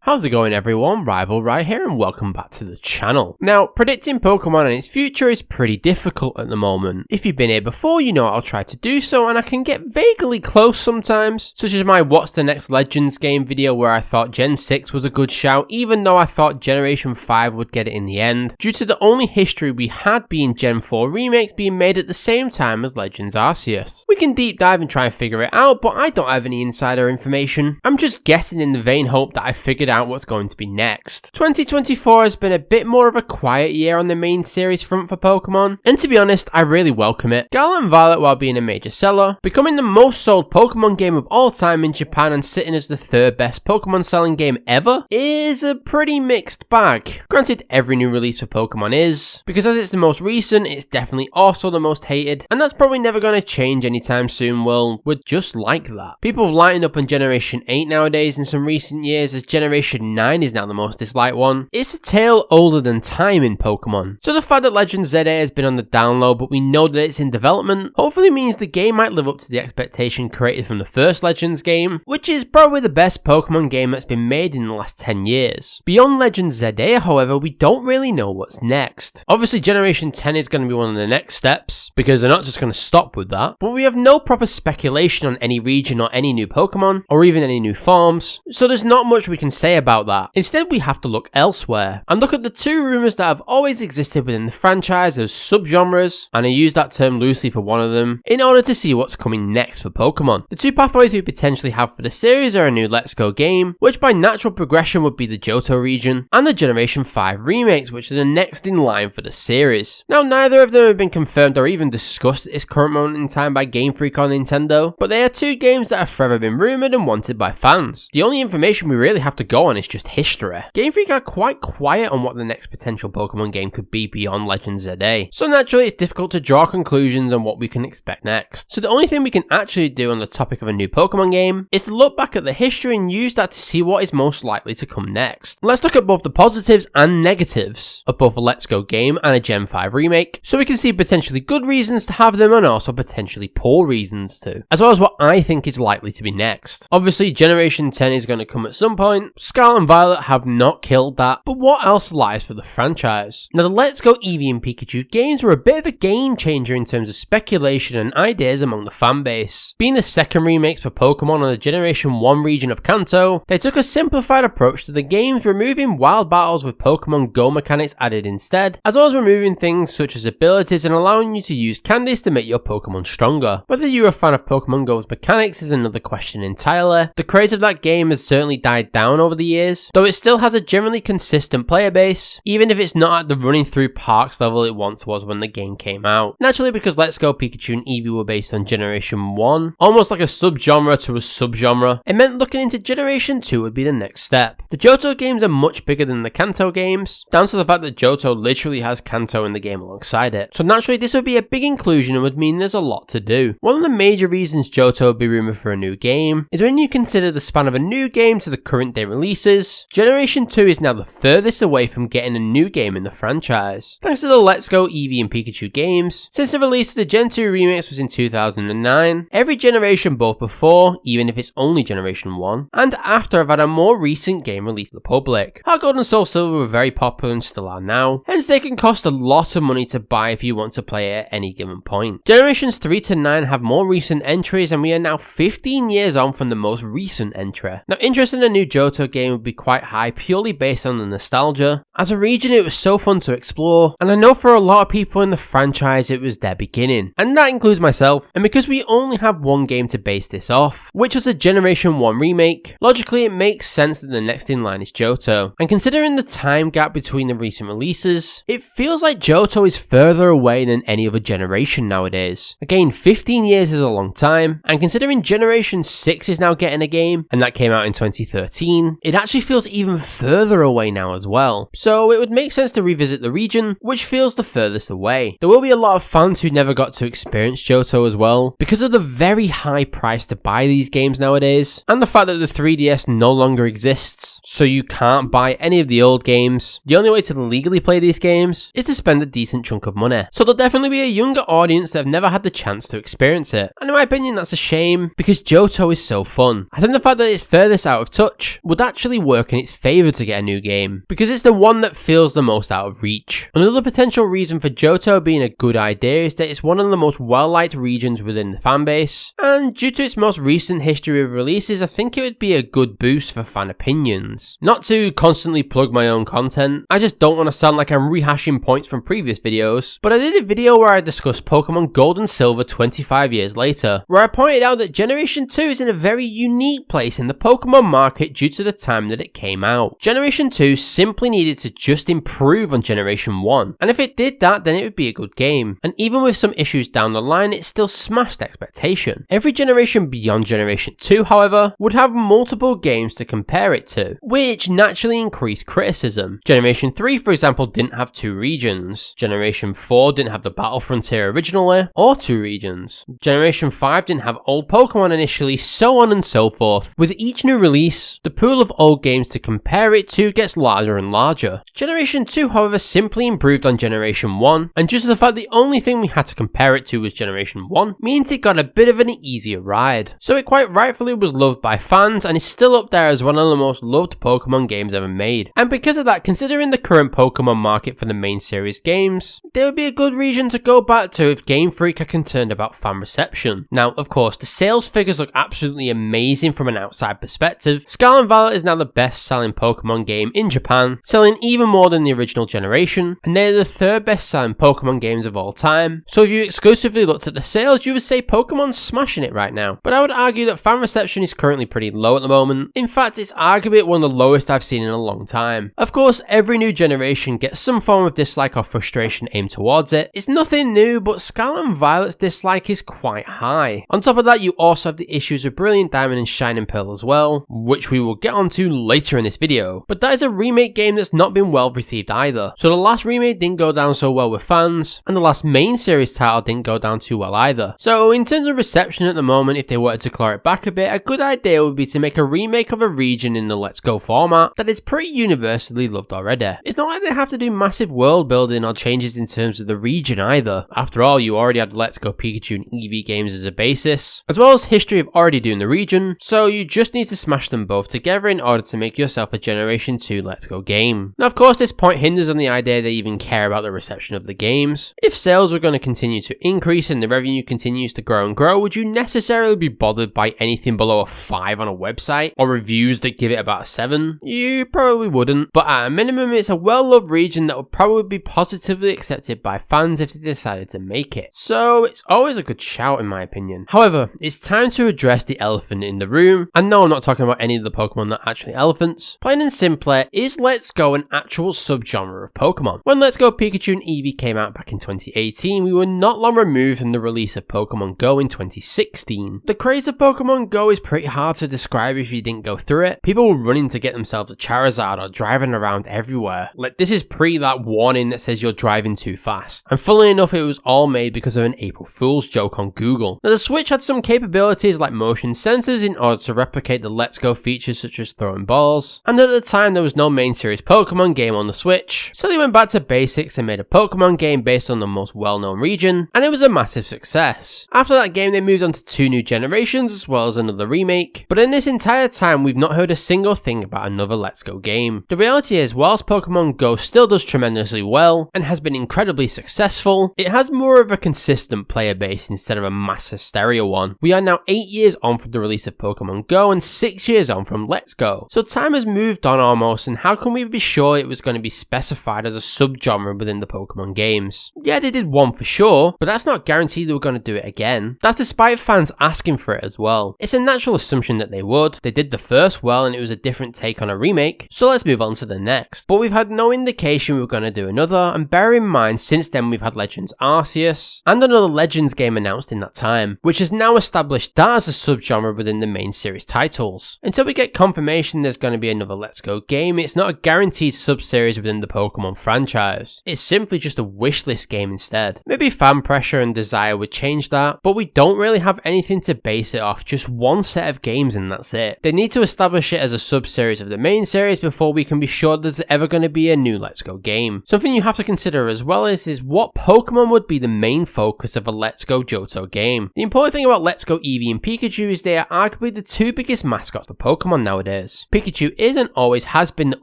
How's it going everyone, RivalRyyyy here and welcome back to the channel. Now, predicting Pokemon and its future is pretty difficult at the moment. If you've been here before, you know I'll try to do so and I can get vaguely close sometimes, such as my What's the Next Legends game video where I thought Gen 6 was a good shout even though I thought Generation 5 would get it in the end, due to the only history we had being Gen 4 remakes being made at the same time as Legends Arceus. We can deep dive and try and figure it out, but I don't have any insider information. I'm just guessing in the vain hope that I figured out what's going to be next. 2024 has been a bit more of a quiet year on the main series front for Pokemon, and to be honest, I really welcome it. Scarlet and Violet, while being a major seller, becoming the most sold Pokemon game of all time in Japan and sitting as the third best Pokemon selling game ever, is a pretty mixed bag. Granted, every new release for Pokemon is, because as it's the most recent, it's definitely also the most hated, and that's probably never going to change anytime soon. Well, we're just like that. People have lightened up on Generation 8 nowadays in some recent years, as Generation 9 is now the most disliked one. It's a tale older than time in Pokemon. So the fact that Legends ZA has been on the down low, but we know that it's in development, hopefully means the game might live up to the expectation created from the first Legends game, which is probably the best Pokemon game that's been made in the last 10 years. Beyond Legends ZA, however, we don't really know what's next. Obviously Generation 10 is going to be one of the next steps, because they're not just going to stop with that, but we have no proper speculation on any region or any new Pokemon, or even any new forms, so there's not much we can say about that. Instead, we have to look elsewhere and look at the two rumours that have always existed within the franchise as subgenres, and I use that term loosely for one of them, in order to see what's coming next for Pokemon. The two pathways we potentially have for the series are a new Let's Go game, which by natural progression would be the Johto region, and the Generation 5 remakes, which are the next in line for the series. Now, neither of them have been confirmed or even discussed at this current moment in time by Game Freak or Nintendo, but they are two games that have forever been rumoured and wanted by fans. The only information we really have to go on is just history. Game Freak are quite quiet on what the next potential Pokemon game could be beyond Legends ZA, so naturally it's difficult to draw conclusions on what we can expect next. So the only thing we can actually do on the topic of a new Pokemon game is to look back at the history and use that to see what is most likely to come next. Let's look at both the positives and negatives of both a Let's Go game and a Gen 5 remake, so we can see potentially good reasons to have them and also potentially poor reasons too, as well as what I think is likely to be next. Obviously Generation 10 is going to come at some point. Scarlet and Violet have not killed that, but what else lies for the franchise? Now, the Let's Go Eevee and Pikachu games were a bit of a game changer in terms of speculation and ideas among the fanbase. Being the second remakes for Pokemon on the Generation 1 region of Kanto, they took a simplified approach to the games, removing wild battles with Pokemon Go mechanics added instead, as well as removing things such as abilities and allowing you to use candies to make your Pokemon stronger. Whether you're a fan of Pokemon Go's mechanics is another question entirely. The craze of that game has certainly died down over the years, though it still has a generally consistent player base, even if it's not at the running through parks level it once was when the game came out. Naturally, because Let's Go Pikachu and Eevee were based on Generation 1, almost like a subgenre to a subgenre, it meant looking into Generation 2 would be the next step. The Johto games are much bigger than the Kanto games, down to the fact that Johto literally has Kanto in the game alongside it, so naturally this would be a big inclusion and would mean there's a lot to do. One of the major reasons Johto would be rumoured for a new game is when you consider the span of a new game to the current day releases. Generation 2 is now the furthest away from getting a new game in the franchise, thanks to the Let's Go Eevee and Pikachu games. Since the release of the Gen 2 remakes was in 2009, every generation both before, even if it's only Generation 1, and after have had a more recent game released to the public. Heart Gold and Soul Silver were very popular and still are now, hence they can cost a lot of money to buy if you want to play at any given point. Generations 3 to 9 have more recent entries, and we are now 15 years on from the most recent entry. Now, interest in a new Johto game would be quite high purely based on the nostalgia. As a region it was so fun to explore, and I know for a lot of people in the franchise it was their beginning, and that includes myself. And because we only have one game to base this off, which was a Generation 1 remake, logically it makes sense that the next in line is Johto. And considering the time gap between the recent releases, it feels like Johto is further away than any other generation nowadays. Again, 15 years is a long time, and considering Generation 6 is now getting a game, and that came out in 2013, it actually feels even further away now as well. So it would make sense to revisit the region, which feels the furthest away. There will be a lot of fans who never got to experience Johto as well, because of the very high price to buy these games nowadays, and the fact that the 3DS no longer exists, so you can't buy any of the old games. The only way to legally play these games is to spend a decent chunk of money. So there'll definitely be a younger audience that have never had the chance to experience it. And in my opinion, that's a shame, because Johto is so fun. I think the fact that it's furthest out of touch would actually actually work in its favour to get a new game, because it's the one that feels the most out of reach. Another potential reason for Johto being a good idea is that it's one of the most well-liked regions within the fanbase, and due to its most recent history of releases, I think it would be a good boost for fan opinions. Not to constantly plug my own content, I just don't want to sound like I'm rehashing points from previous videos, but I did a video where I discussed Pokemon Gold and Silver 25 years later, where I pointed out that Generation 2 is in a very unique place in the Pokemon market due to the time that it came out. Generation 2 simply needed to just improve on Generation 1, and if it did that, then it would be a good game, and even with some issues down the line, it still smashed expectation. Every generation beyond Generation 2, however, would have multiple games to compare it to, which naturally increased criticism. Generation 3, for example, didn't have 2 regions. Generation 4 didn't have the Battle Frontier originally, or 2 regions. Generation 5 didn't have old Pokemon initially, so on and so forth. With each new release, the pool of old games to compare it to gets larger and larger. Generation 2, however, simply improved on Generation 1, and just the fact the only thing we had to compare it to was Generation 1 means it got a bit of an easier ride. So it quite rightfully was loved by fans and is still up there as one of the most loved Pokemon games ever made. And because of that, considering the current Pokemon market for the main series games, there would be a good region to go back to if Game Freak are concerned about fan reception. Now, of course, the sales figures look absolutely amazing from an outside perspective. Scarlet and Violet is now the best selling Pokemon game in Japan, selling even more than the original generation, and they're the third best selling Pokemon games of all time. So if you exclusively looked at the sales, you would say Pokemon's smashing it right now. But I would argue that fan reception is currently pretty low at the moment. In fact, it's arguably one of the lowest I've seen in a long time. Of course, every new generation gets some form of dislike or frustration aimed towards it. It's nothing new, but Scarlet and Violet's dislike is quite high. On top of that, you also have the issues with Brilliant Diamond and Shining Pearl as well, which we will get onto later in this video. But that is a remake game that's not been well received either. So the last remake didn't go down so well with fans, and the last main series title didn't go down too well either. So in terms of reception at the moment, if they wanted to claw it back a bit, a good idea would be to make a remake of a region in the Let's Go format that is pretty universally loved already. It's not like they have to do massive world building or changes in terms of the region either. After all, you already have Let's Go Pikachu and Eevee games as a basis, as well as history of already doing the region, so you just need to smash them both together in order to make yourself a Generation 2 Let's Go game. Now of course this point hinders on the idea they even care about the reception of the games. If sales were going to continue to increase and the revenue continues to grow and grow, would you necessarily be bothered by anything below a 5 on a website, or reviews that give it about a 7? You probably wouldn't, but at a minimum it's a well-loved region that would probably be positively accepted by fans if they decided to make it. So it's always a good shout in my opinion. However, it's time to address the elephant in the room, and no, I'm not talking about any of the Pokemon that are actually elephants. Plain and simpler, is Let's Go an actual subgenre of Pokemon? When Let's Go Pikachu and Eevee came out back in 2018, we were not long removed from the release of Pokemon Go in 2016. The craze of Pokemon Go is pretty hard to describe if you didn't go through it. People were running to get themselves a Charizard or driving around everywhere. Like, this is pre that warning that says you're driving too fast. And funnily enough, it was all made because of an April Fool's joke on Google. Now the Switch had some capabilities like motion sensors in order to replicate the Let's Go features such as throwing balls, and at the time there was no main series Pokemon game on the Switch, so they went back to basics and made a Pokemon game based on the most well-known region, and it was a massive success. After that game they moved on to 2 new generations as well as another remake, but in this entire time we've not heard a single thing about another Let's Go game. The reality is, whilst Pokemon Go still does tremendously well and has been incredibly successful, it has more of a consistent player base instead of a mass hysteria one. We are now 8 years on from the release of Pokemon Go and 6 years on from Let's Go. So time has moved on almost, and how can we be sure it was going to be specified as a subgenre within the Pokemon games? Yeah, they did one for sure, but that's not guaranteed they were going to do it again. That's despite fans asking for it as well. It's a natural assumption that they would. They did the first well and it was a different take on a remake, so let's move on to the next. But we've had no indication we were going to do another, and bear in mind since then we've had Legends Arceus and another Legends game announced in that time, which has now established that as a subgenre within the main series titles. Until we get confirmation there's going to be another Let's Go game, it's not a guaranteed sub-series within the Pokemon franchise. It's simply just a wishlist game instead. Maybe fan pressure and desire would change that, but we don't really have anything to base it off, just one set of games and that's it. They need to establish it as a sub-series of the main series before we can be sure there's ever going to be a new Let's Go game. Something you have to consider as well is what Pokemon would be the main focus of a Let's Go Johto game. The important thing about Let's Go Eevee and Pikachu is they are arguably the 2 biggest mascots for Pokemon nowadays. is. Pikachu is and always has been the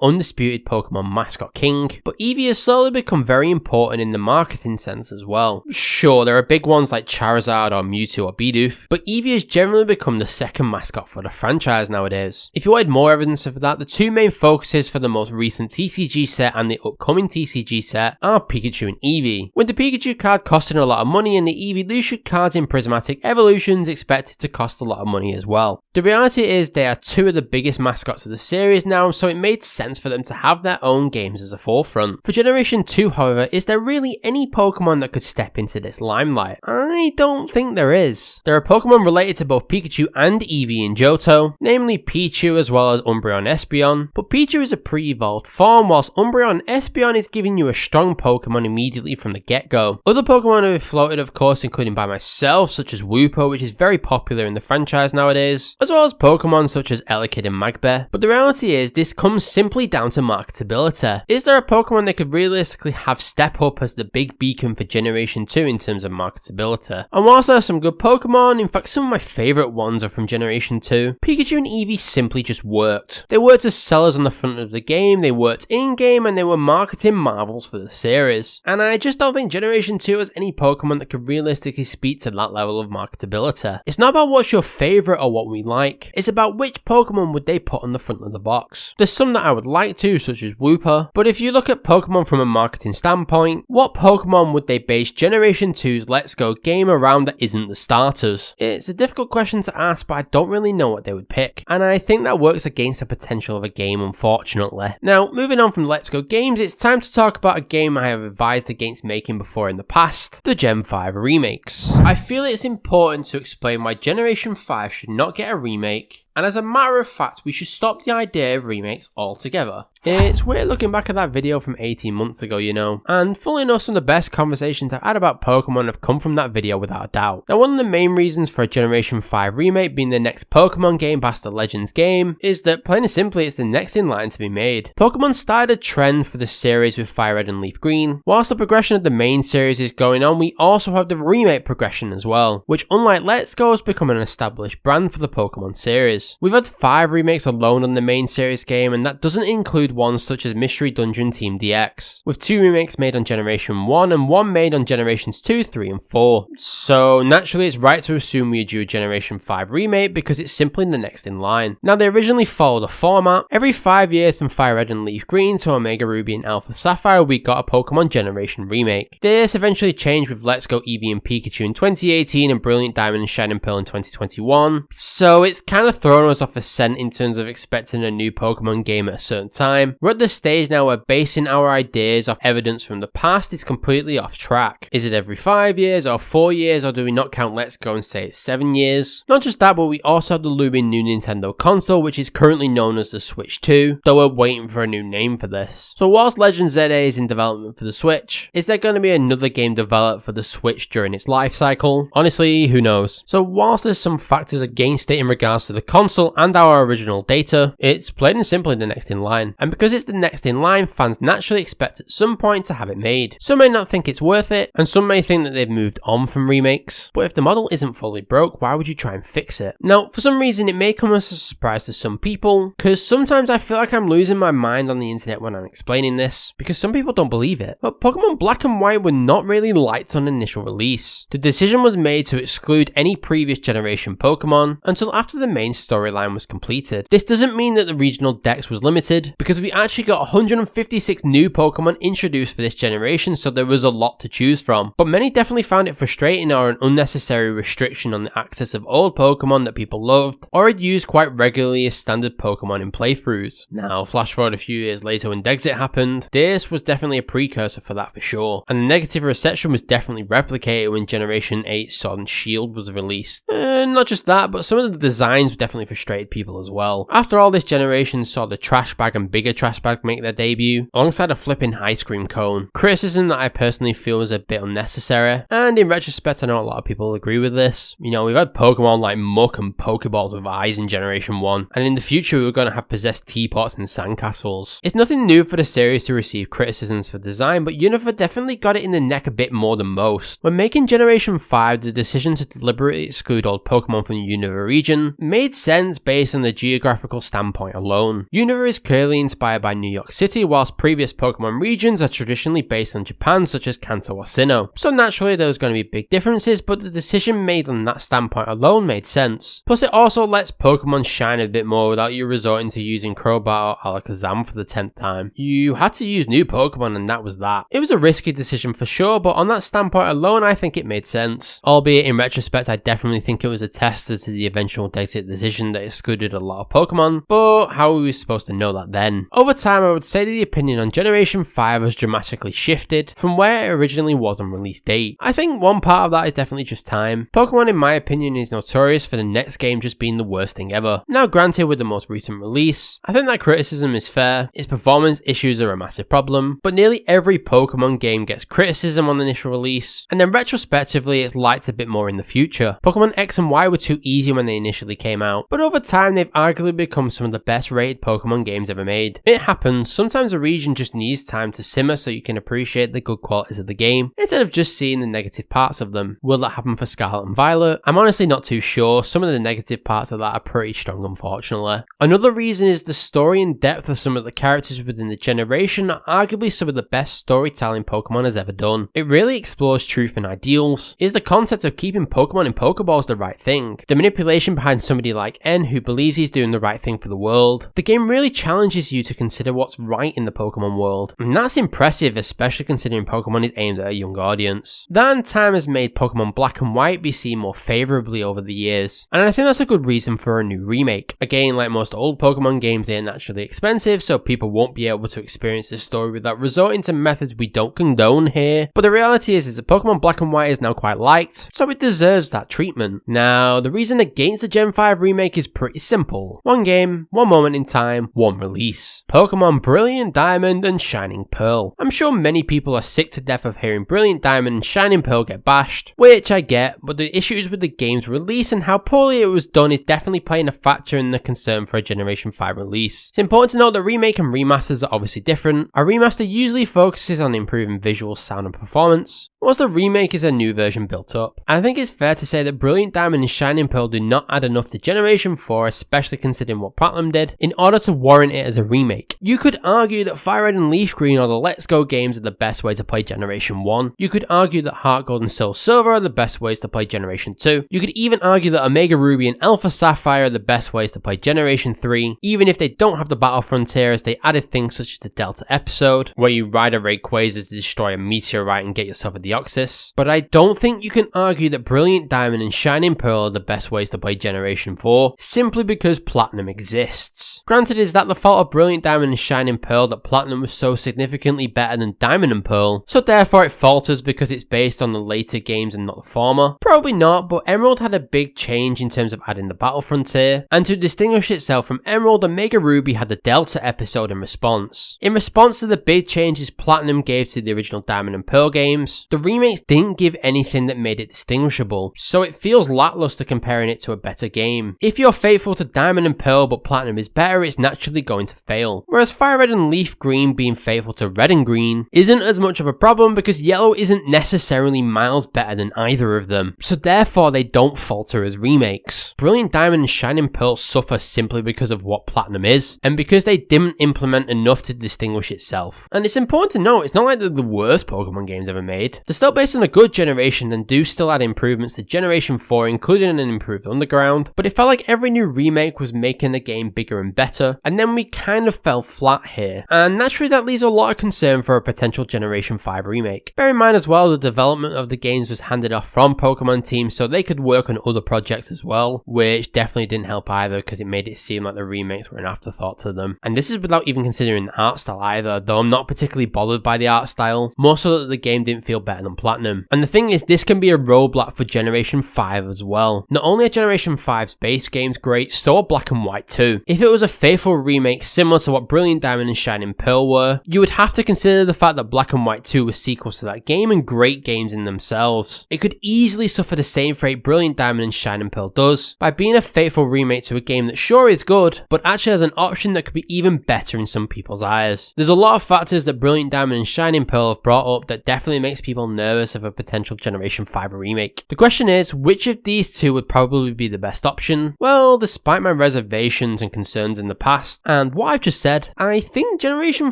undisputed Pokemon mascot king, but Eevee has slowly become very important in the marketing sense as well. Sure, there are big ones like Charizard or Mewtwo or Bidoof, but Eevee has generally become the second mascot for the franchise nowadays. If you wanted more evidence of that, the two main focuses for the most recent TCG set and the upcoming TCG set are Pikachu and Eevee, with the Pikachu card costing a lot of money and the Eeveelution cards in Prismatic Evolutions expected to cost a lot of money as well. The reality is they are two of the biggest mascots of the series now, so it made sense for them to have their own games as a forefront. For Generation 2, however, is there really any Pokemon that could step into this limelight? I don't think there is. There are Pokemon related to both Pikachu and Eevee in Johto, namely Pichu as well as Umbreon Espeon, but Pichu is a pre-evolved form, whilst Umbreon Espeon is giving you a strong Pokemon immediately from the get-go. Other Pokemon have floated, of course, including by myself, such as Wooper, which is very popular in the franchise nowadays, as well as Pokemon such as Elekid and Magbear, but the reality is this comes simply down to marketability. Is there a Pokemon that could realistically have step up as the big beacon for Generation 2 in terms of marketability? And whilst there are some good Pokemon, in fact some of my favourite ones are from Generation 2, Pikachu and Eevee simply just worked. They worked as sellers on the front of the game, they worked in-game, and they were marketing marvels for the series. And I just don't think Generation 2 has any Pokemon that could realistically speak to that level of marketability. It's not about what's your favourite or what we like, it's about which Pokemon would they put on the front of the box. There's some that I would like to, such as Wooper, but if you look at Pokemon from a marketing standpoint, what Pokemon would they base Generation 2's Let's Go game around that isn't the starters? It's a difficult question to ask, but I don't really know what they would pick, and I think that works against the potential of a game, unfortunately. Now, moving on from Let's Go games, it's time to talk about a game I have advised against making before in the past, the Gen 5 remakes. I feel it's important to explain why Generation 5 should not get a remake, and as a matter of fact, we should stop the idea of remakes altogether. It's weird looking back at that video from 18 months ago, you know, and funnily enough, some of the best conversations I've had about Pokemon have come from that video without a doubt. Now, one of the main reasons for a Generation 5 remake being the next Pokemon game past the Legends game is that, plain and simply, it's the next in line to be made. Pokemon started a trend for the series with Fire Red and Leaf Green. Whilst the progression of the main series is going on, we also have the remake progression as well, which unlike Let's Go has become an established brand for the Pokemon series. We've had 5 remakes alone on the main series game, and that doesn't include ones such as Mystery Dungeon Team DX, with 2 remakes made on Generation 1 and 1 made on Generations 2, 3 and 4. So naturally it's right to assume we are due a Generation 5 remake because it's simply the next in line. Now they originally followed a format. Every 5 years from Fire Red and Leaf Green to Omega Ruby and Alpha Sapphire we got a Pokemon Generation remake. This eventually changed with Let's Go Eevee and Pikachu in 2018 and Brilliant Diamond and Shining Pearl in 2021. So it's kind of thrown us off a scent in terms of expecting a new Pokemon game at a certain time. We're at the stage now where basing our ideas off evidence from the past is completely off track. Is it every 5 years or 4 years, or do we not count Let's Go and say it's 7 years? Not just that, but we also have the looming new Nintendo console, which is currently known as the Switch 2, though we're waiting for a new name for this. So whilst Legend ZA is in development for the Switch, is there going to be another game developed for the Switch during its life cycle? Honestly, who knows? So whilst there's some factors against it in regards to the console and our original data, it's plain and simply the next in line. And because it's the next in line, fans naturally expect at some point to have it made. Some may not think it's worth it, and some may think that they've moved on from remakes, but if the model isn't fully broke, why would you try and fix it? Now, for some reason it may come as a surprise to some people, because sometimes I feel like I'm losing my mind on the internet when I'm explaining this, because some people don't believe it, but Pokemon Black and White were not really liked on initial release. The decision was made to exclude any previous generation Pokemon until after the main storyline was completed. This doesn't mean that the regional dex was limited, because we actually got 156 new Pokemon introduced for this generation, so there was a lot to choose from. But many definitely found it frustrating or an unnecessary restriction on the access of old Pokemon that people loved, or had used quite regularly as standard Pokemon in playthroughs. Now, flash forward a few years later when Dexit happened, this was definitely a precursor for that for sure, and the negative reception was definitely replicated when Generation 8 Sword and Shield was released. Not just that, but some of the designs definitely frustrated people as well. After all, this generation saw the trash bag and big bigger trash bags make their debut, alongside a flipping ice cream cone. Criticism that I personally feel is a bit unnecessary, and in retrospect I know a lot of people agree with this. You know, we've had Pokemon like Muck and Pokeballs with eyes in Generation 1, and in the future we're going to have possessed teapots and sandcastles. It's nothing new for the series to receive criticisms for design, but Unova definitely got it in the neck a bit more than most. When making Generation 5, the decision to deliberately exclude all Pokemon from the Unova region made sense based on the geographical standpoint alone. Unova is clearly inspired by New York City, whilst previous Pokemon regions are traditionally based on Japan, such as Kanto or Sinnoh. So naturally there was going to be big differences, but the decision made on that standpoint alone made sense. Plus it also lets Pokemon shine a bit more without you resorting to using Crobat or Alakazam for the 10th time. You had to use new Pokemon and that was that. It was a risky decision for sure, but on that standpoint alone I think it made sense. Albeit in retrospect I definitely think it was a tester to the eventual Dexit decision that excluded a lot of Pokemon, but how were we supposed to know that then? Over time I would say that the opinion on Generation 5 has dramatically shifted from where it originally was on release date. I think one part of that is definitely just time. Pokemon in my opinion is notorious for the next game just being the worst thing ever. Now granted, with the most recent release, I think that criticism is fair. Its performance issues are a massive problem, but nearly every Pokemon game gets criticism on the initial release, and then retrospectively it's liked a bit more in the future. Pokemon X and Y were too easy when they initially came out, but over time they've arguably become some of the best rated Pokemon games ever made. It happens, sometimes a region just needs time to simmer so you can appreciate the good qualities of the game, instead of just seeing the negative parts of them. Will that happen for Scarlet and Violet? I'm honestly not too sure. Some of the negative parts of that are pretty strong, unfortunately. Another reason is the story and depth of some of the characters within the generation are arguably some of the best storytelling Pokemon has ever done. It really explores truth and ideals. Is the concept of keeping Pokemon in Pokeballs the right thing? The manipulation behind somebody like N who believes he's doing the right thing for the world. The game really challenges you to consider what's right in the Pokemon world, and that's impressive, especially considering Pokemon is aimed at a young audience. That in time has made Pokemon Black and White be seen more favourably over the years, and I think that's a good reason for a new remake. Again, like most old Pokemon games, they are naturally expensive, so people won't be able to experience the story without resorting to methods we don't condone here, but the reality is that Pokemon Black and White is now quite liked, so it deserves that treatment. Now, the reason against the Gen 5 remake is pretty simple. One game, one moment in time, one release. Pokemon Brilliant Diamond and Shining Pearl. I'm sure many people are sick to death of hearing Brilliant Diamond and Shining Pearl get bashed, which I get, but the issues with the game's release and how poorly it was done is definitely playing a factor in the concern for a Generation 5 release. It's important to note that remake and remasters are obviously different. A remaster usually focuses on improving visual, sound and performance, whilst a remake is a new version built up. And I think it's fair to say that Brilliant Diamond and Shining Pearl do not add enough to Generation 4, especially considering what Platinum did, in order to warrant it as a remake. You could argue that Fire Red and Leaf Green or the Let's Go games are the best way to play Generation 1. You could argue that Heart Gold and Soul Silver are the best ways to play Generation 2. You could even argue that Omega Ruby and Alpha Sapphire are the best ways to play Generation 3, even if they don't have the Battle Frontier, as they added things such as the Delta episode, where you ride a Rayquaza to destroy a meteorite and get yourself a Deoxys. But I don't think you can argue that Brilliant Diamond and Shining Pearl are the best ways to play Generation 4, simply because Platinum exists. Granted, is that the fault of Brilliant Diamond and Shining Pearl that Platinum was so significantly better than Diamond and Pearl, so therefore it falters because it's based on the later games and not the former? Probably not, but Emerald had a big change in terms of adding the Battle Frontier, and to distinguish itself from Emerald, Omega Ruby had the Delta episode in response. In response to the big changes Platinum gave to the original Diamond and Pearl games, the remakes didn't give anything that made it distinguishable, so it feels lackluster comparing it to a better game. If you're faithful to Diamond and Pearl but Platinum is better, it's naturally going to fail. Whereas Fire Red and Leaf Green being faithful to Red and Green isn't as much of a problem because Yellow isn't necessarily miles better than either of them, so therefore they don't falter as remakes. Brilliant Diamond and Shining Pearl suffer simply because of what Platinum is, and because they didn't implement enough to distinguish itself. And it's important to note, it's not like they're the worst Pokemon games ever made. They're still based on a good generation and do still add improvements to Generation 4, including an improved Underground, but it felt like every new remake was making the game bigger and better, and then we kind of fell flat here. And naturally that leaves a lot of concern for a potential Generation 5 remake. Bear in mind as well, the development of the games was handed off from Pokemon teams so they could work on other projects as well, which definitely didn't help either because it made it seem like the remakes were an afterthought to them. And this is without even considering the art style either, though I'm not particularly bothered by the art style, more so that the game didn't feel better better than Platinum. And the thing is, this can be a roadblock for Generation 5 as well. Not only are Generation 5's base games great, so are Black and White too. If it was a faithful remake similar to what Brilliant Diamond and Shining Pearl were, you would have to consider the fact that Black and White 2 were sequels to that game and great games in themselves. It could easily suffer the same fate Brilliant Diamond and Shining Pearl does, by being a faithful remake to a game that sure is good, but actually has an option that could be even better in some people's eyes. There's a lot of factors that Brilliant Diamond and Shining Pearl have brought up that definitely makes people nervous of a potential Generation 5 remake. The question is, which of these two would probably be the best option? Well, despite my reservations and concerns in the past, and what I've just said, I think Generation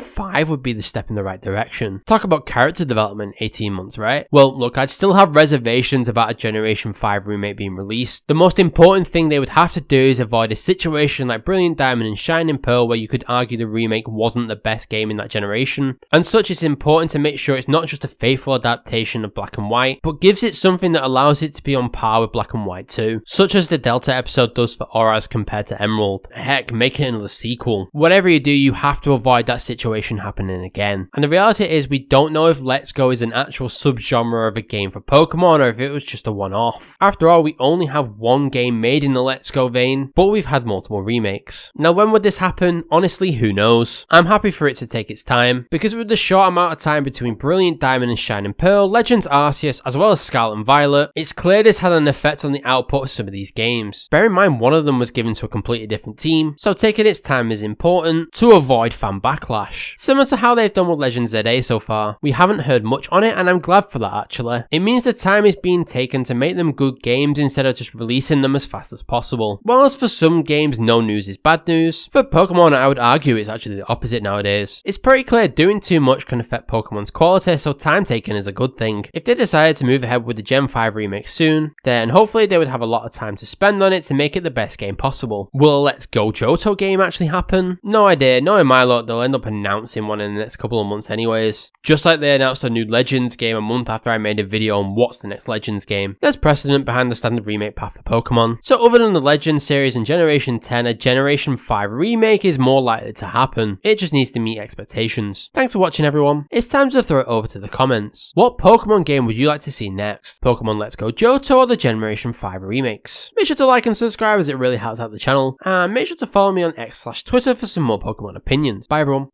5 would be the step in the right direction. Talk about character development, 18 months, right? Well, look, I'd still have reservations about a Generation 5 remake being released. The most important thing they would have to do is avoid a situation like Brilliant Diamond and Shining Pearl where you could argue the remake wasn't the best game in that generation. And such, it's important to make sure it's not just a faithful adaptation of Black and White, but gives it something that allows it to be on par with Black and White 2, such as the Delta episode does for Auras compared to Emerald. Heck, make it another sequel. Whatever you do, you have to avoid that situation happening again. And the reality is, we don't know if Let's Go is an actual subgenre of a game for Pokemon or if it was just a one-off. After all, we only have one game made in the Let's Go vein, but we've had multiple remakes. Now, when would this happen? Honestly, who knows? I'm happy for it to take its time, because with the short amount of time between Brilliant Diamond and Shining Pearl, Legends Arceus, as well as Scarlet and Violet, it's clear this had an effect on the output of some of these games. Bear in mind, one of them was given to a completely different team, so taking its time is important to avoid fan backlash. Similar to how they've done with Legends ZA so far, we haven't heard much on it, and I'm glad for that actually. It means the time is being taken to make them good games instead of just releasing them as fast as possible. Whilst for some games no news is bad news, for Pokemon I would argue it's actually the opposite nowadays. It's pretty clear doing too much can affect Pokemon's quality, so time taken is a good thing. If they decided to move ahead with the Gen 5 remake soon, then hopefully they would have a lot of time to spend on it to make it the best game possible. Will a Let's Go Johto game actually happen? No idea. Knowing my luck, they'll end up announcing one in the next couple of months anyways. Just like they announced a new Legends game a month after I made a video on what's the next Legends game. There's precedent behind the standard remake path for Pokemon. So other than the Legends series and Generation 10, a Generation 5 remake is more likely to happen. It just needs to meet expectations. Thanks for watching everyone. It's time to throw it over to the comments. What Pokemon game would you like to see next? Pokemon Let's Go Johto or the Generation 5 remakes? Make sure to like and subscribe as it really helps out the channel. And make sure to follow me on X/Twitter for some more Pokemon opinions. Bye everyone.